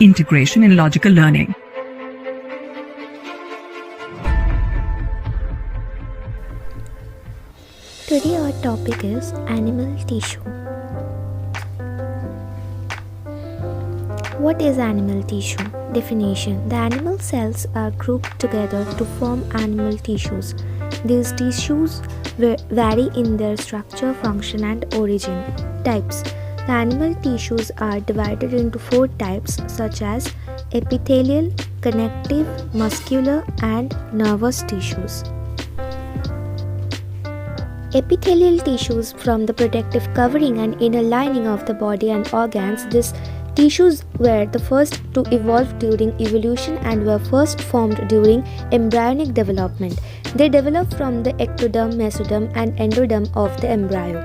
integration in logical learning. Today our topic is animal tissue. What is animal tissue? Definition: the animal cells are grouped together to form animal tissues. These tissues vary in their structure, function and origin. Types: the animal tissues are divided into 4 types such as epithelial, connective, muscular and nervous tissues. Epithelial tissues form the protective covering and inner lining of the body and organs. These tissues were the first to evolve during evolution and were first formed during embryonic development. They develop from the ectoderm, mesoderm and endoderm of the embryo.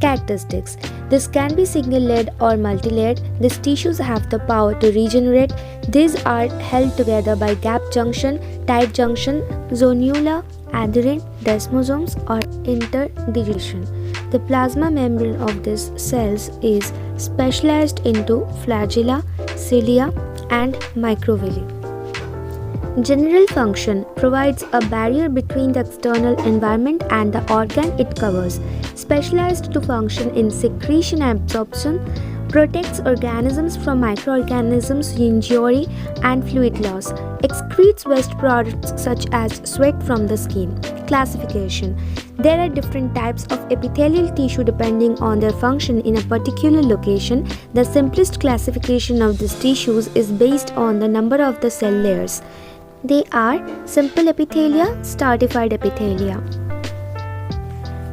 Characteristics: this can be single-layered or multi-layered. These tissues have the power to regenerate. These are held together by gap junction, tight junction, zonula, adherent desmosomes or interdigation. The plasma membrane of these cells is specialized into flagella, cilia and microvilli. General function: provides a barrier between the external environment and the organ it covers. Specialized to function in secretion and absorption. Protects organisms from microorganisms, injury and fluid loss. Excretes waste products such as sweat from the skin. Classification: there are different types of epithelial tissue depending on their function in a particular location. The simplest classification of these tissues is based on the number of the cell layers. They are simple epithelia, stratified epithelia.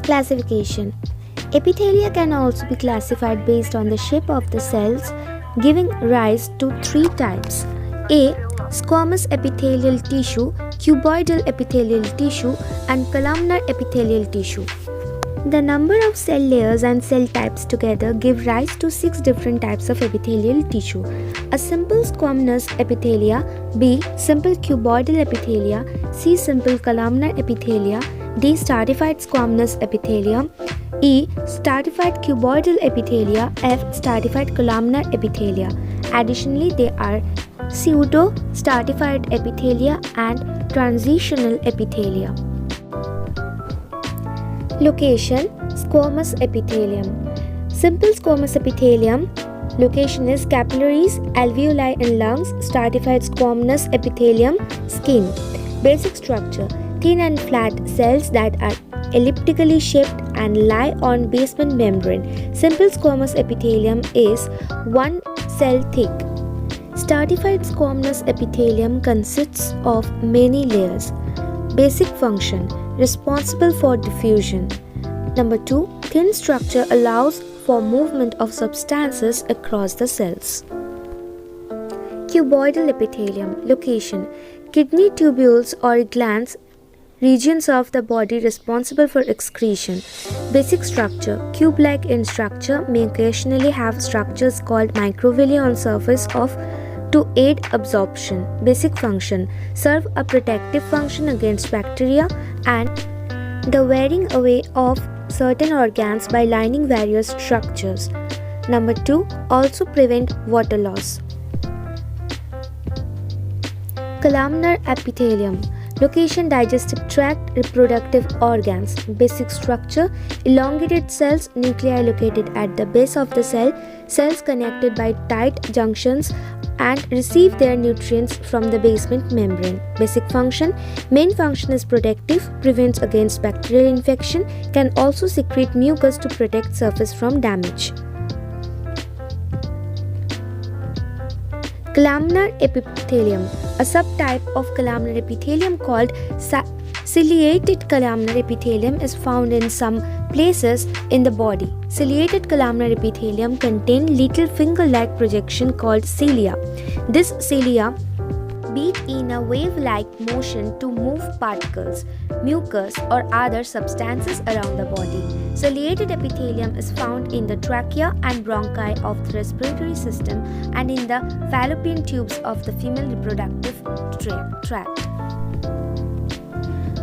Classification: epithelia can also be classified based on the shape of the cells, giving rise to 3 types. A. Squamous epithelial tissue, cuboidal epithelial tissue and columnar epithelial tissue. The number of cell layers and cell types together give rise to 6 different types of epithelial tissue. A simple squamous epithelia, B. Simple cuboidal epithelia, C. Simple columnar epithelia, D. Stratified squamous epithelia, E. Stratified cuboidal epithelia, F. Stratified columnar epithelia. Additionally, there are pseudo-stratified epithelia and transitional epithelia. Location: squamous epithelium. Simple squamous epithelium. Location is capillaries, alveoli and lungs. Stratified squamous epithelium, skin. Basic structure: thin and flat cells that are elliptically shaped and lie on basement membrane. Simple squamous epithelium is 1 cell thick. Stratified squamous epithelium consists of many layers. Basic function: responsible for diffusion. Number 2. Thin structure allows for movement of substances across the cells. Cuboidal epithelium. Location: kidney tubules or glands, regions of the body responsible for excretion. Basic structure: cube-like in structure, may occasionally have structures called microvilli on surface of to aid absorption. Basic function: serve a protective function against bacteria and the wearing away of certain organs by lining various structures. Number 2. Also prevent water loss. Columnar epithelium. Location: digestive tract, reproductive organs. Basic structure: elongated cells, nuclei located at the base of the cell, cells connected by tight junctions and receive their nutrients from the basement membrane. Basic function: main function is protective, prevents against bacterial infection, can also secrete mucus to protect surface from damage. Columnar epithelium. A subtype of columnar epithelium called ciliated columnar epithelium is found in some places in the body. Ciliated columnar epithelium contain little finger-like projection called cilia. This cilia beat in a wave-like motion to move particles, mucus or other substances around the body. Ciliated epithelium is found in the trachea and bronchi of the respiratory system and in the fallopian tubes of the female reproductive tract.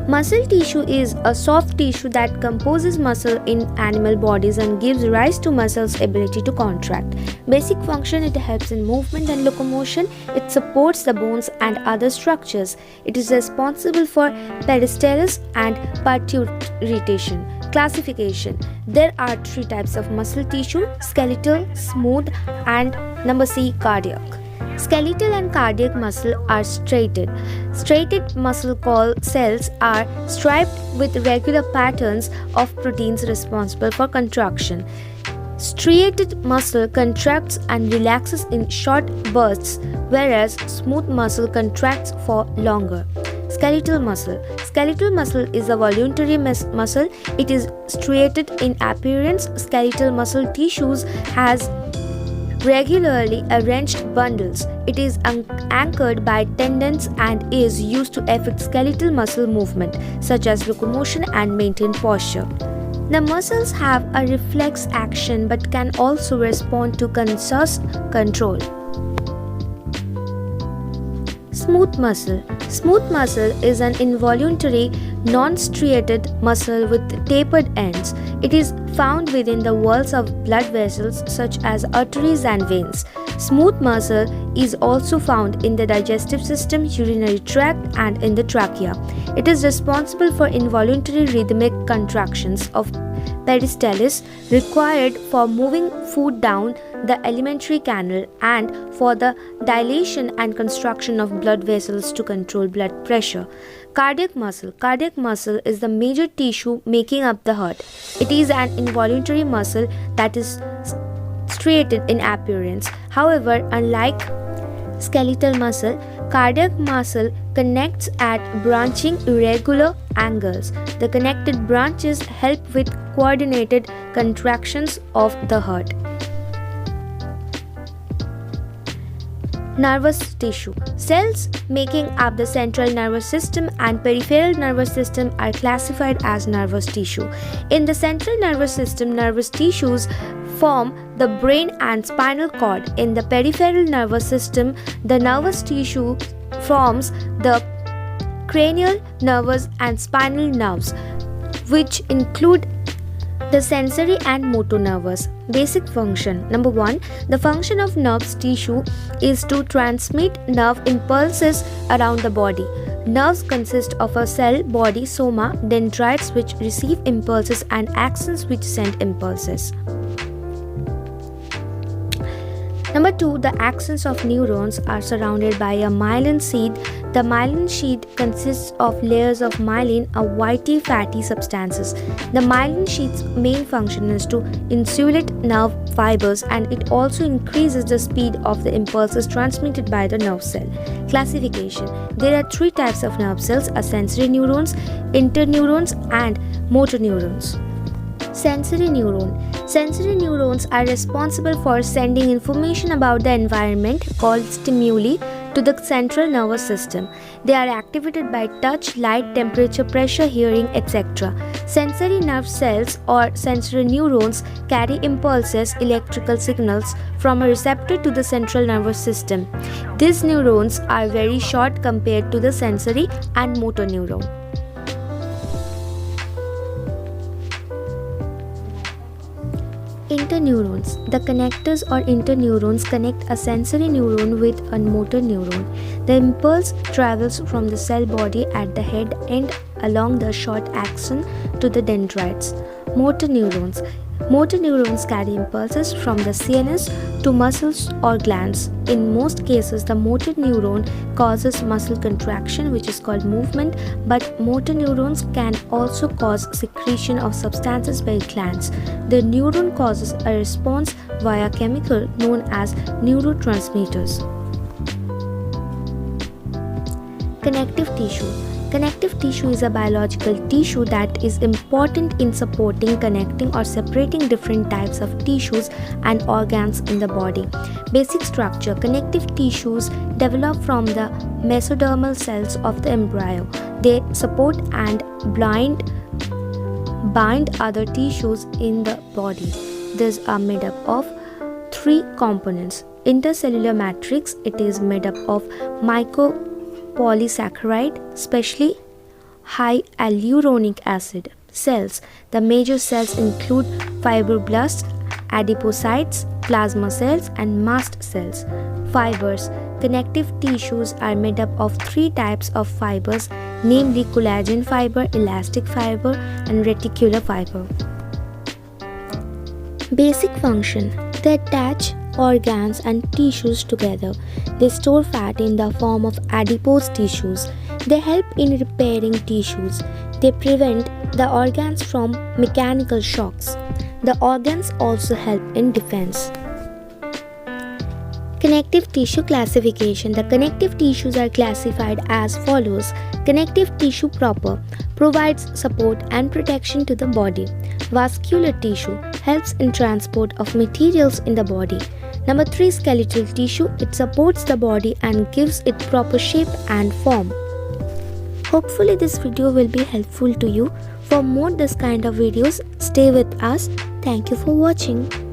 Muscle tissue is a soft tissue that composes muscle in animal bodies and gives rise to muscles' ability to contract. Basic function: it helps in movement and locomotion. It supports the bones and other structures. It is responsible for peristalsis and parturition. Classification: there are three types of muscle tissue: skeletal, smooth, and number C, cardiac. Skeletal and cardiac muscle are striated. Striated muscle cells are striped with regular patterns of proteins responsible for contraction. Striated muscle contracts and relaxes in short bursts, whereas smooth muscle contracts for longer. Skeletal muscle. Skeletal muscle is a voluntary muscle. It is striated in appearance. Skeletal muscle tissues has regularly arranged bundles. It is anchored by tendons and is used to affect skeletal muscle movement, such as locomotion and maintain posture. The muscles have a reflex action but can also respond to conscious control. Smooth muscle. Smooth muscle is an involuntary, non-striated muscle with tapered ends. It is found within the walls of blood vessels such as arteries and veins. Smooth muscle is also found in the digestive system, urinary tract, and in the trachea. It is responsible for involuntary rhythmic contractions of peristalsis required for moving food down the alimentary canal and for the dilation and construction of blood vessels to control blood pressure. Cardiac muscle. Cardiac muscle is the major tissue making up the heart. It is an involuntary muscle that is striated in appearance. However, unlike skeletal muscle, cardiac muscle connects at branching irregular angles. The connected branches help with coordinated contractions of the heart. Nervous tissue. Cells making up the central nervous system and peripheral nervous system are classified as nervous tissue. In the central nervous system, nervous tissues form the brain and spinal cord. In the peripheral nervous system, the nervous tissue forms the cranial nerves and spinal nerves, which include the sensory and motor nerves. Basic function. Number 1. The function of nervous tissue is to transmit nerve impulses around the body. Nerves consist of a cell body soma, dendrites which receive impulses, and axons which send impulses. Number 2. The axons of neurons are surrounded by a myelin sheath. The myelin sheath consists of layers of myelin, a whity fatty substances. The myelin sheath's main function is to insulate nerve fibers, and it also increases the speed of the impulses transmitted by the nerve cell. Classification. There are three types of nerve cells: a sensory neurons, interneurons, and motor neurons. Sensory neuron. Sensory neurons are responsible for sending information about the environment, called stimuli, to the central nervous system. They are activated by touch, light, temperature, pressure, hearing, etc. Sensory nerve cells or sensory neurons carry impulses, electrical signals, from a receptor to the central nervous system. These neurons are very short compared to the sensory and motor neuron. Interneurons. The connectors or interneurons connect a sensory neuron with a motor neuron. The impulse travels from the cell body at the head end along the short axon to the dendrites. Motor neurons. Motor neurons carry impulses from the CNS to muscles or glands. In most cases, the motor neuron causes muscle contraction, which is called movement, but motor neurons can also cause secretion of substances by glands. The neuron causes a response via chemical known as neurotransmitters. Connective tissue. Connective tissue is a biological tissue that is important in supporting, connecting, or separating different types of tissues and organs in the body. Basic structure. Connective tissues develop from the mesodermal cells of the embryo. They support and bind other tissues in the body. These are made up of three components. Intercellular matrix. It is made up of mucopolysaccharide, especially high hyaluronic acid. Cells. The major cells include fibroblasts, adipocytes, plasma cells, and mast cells. Fibers. Connective tissues are made up of three types of fibers, namely collagen fiber, elastic fiber, and reticular fiber. Basic function. They attach organs and tissues together. They store fat in the form of adipose tissues. They help in repairing tissues. They prevent the organs from mechanical shocks. The organs also help in defense. Connective tissue classification. The connective tissues are classified as follows. Connective tissue proper provides support and protection to the body. Vascular tissue helps in transport of materials in the body. Number 3, skeletal tissue. It supports the body and gives it proper shape and form. Hopefully this video will be helpful to you. For more this kind of videos, stay with us. Thank you for watching.